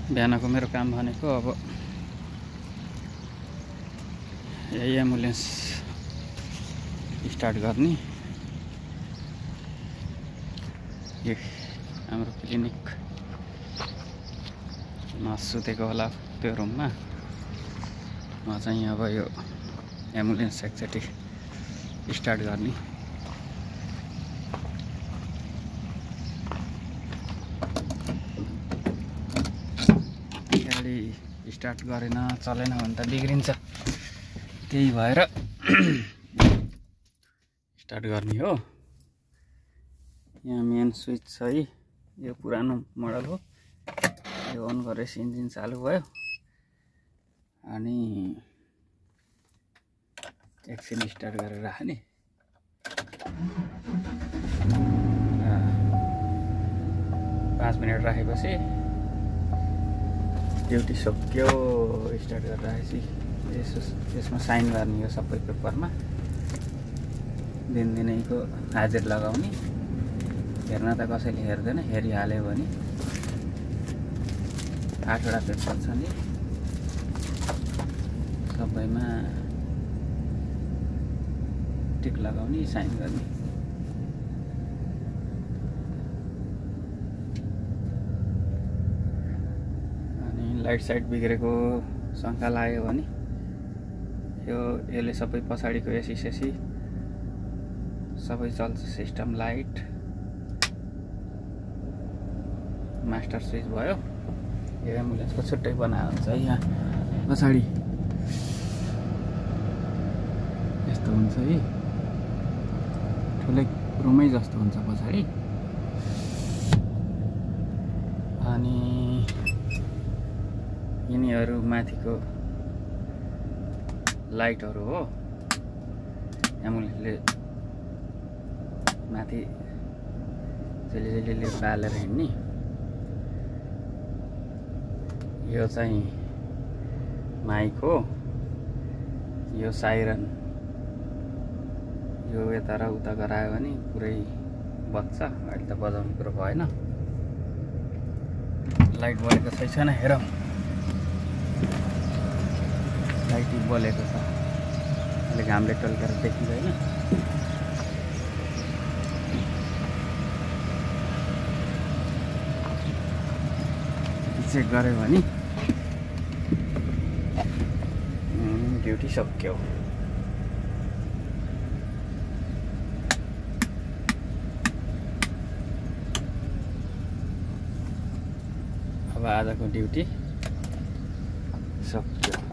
बिहानको मेरो काम भनेको अब यही एम्बुलेन्स स्टार्ट गर्ने। यो हाम्रो क्लिनिक सुतेको होला त्यो रुममा। म चाहिँ अब यो एम्बुलेन्स एकचोटि स्टार्ट गर्ने। गाडी स्टार्ट गरेन चलेन भने त बिग्रिन्छ, त्यही भएर स्टार्ट गर्ने हो। यहाँ मेन स्विच छ है, यो पुरानो मोडल हो। यो अन गरेपछि इन्जिन चालु भयो अनि एकछिन स्टार्ट गरेर राख्ने। 5 मिनट राखेपछि ड्युटी सक्यो। स्टार्ट गरेर राखेपछि यसमा साइन गर्ने हो सबै पेपरमा। दिनदिनैको हाजिर लगाउने। हेर्न त कसैले हेर्दैन, हेरिहाल्यो भने 8वटा पेपर छ नि, सबैमा टिक लगाउने, साइन गर्ने। अनि लाइट साइट बिग्रेको शङ्का लाग्यो भने यसले सबै पछाडिको एसी सबै चल्छ। सिस्टम लाइट, मास्टर स्विच भयो। यो एम्बुलेन्सको छुट्टै बनाएको हुन्छ है। यहाँ पछाडि यस्तो हुन्छ है, ठुलै रुमै जस्तो हुन्छ पछाडि। अनि यिनीहरू माथिको लाइटहरू हो। एम्बुलेन्सले माथि झिलिझिलीले बालेर हिँड्ने। यो चाहिँ माइक हो, यो साइरन। यो यता र उता गरायो भने पुरै बज्छ। अहिले त बजाउने कुरो भएन। लाइट बलेको छैन, हेरौँ। लाइट बलेको छ, अहिले घामले टल्केर देखिँदैन। चेक गऱ्यो भने ड्युटी सक्यो। अब आजको ड्युटी सक्यो।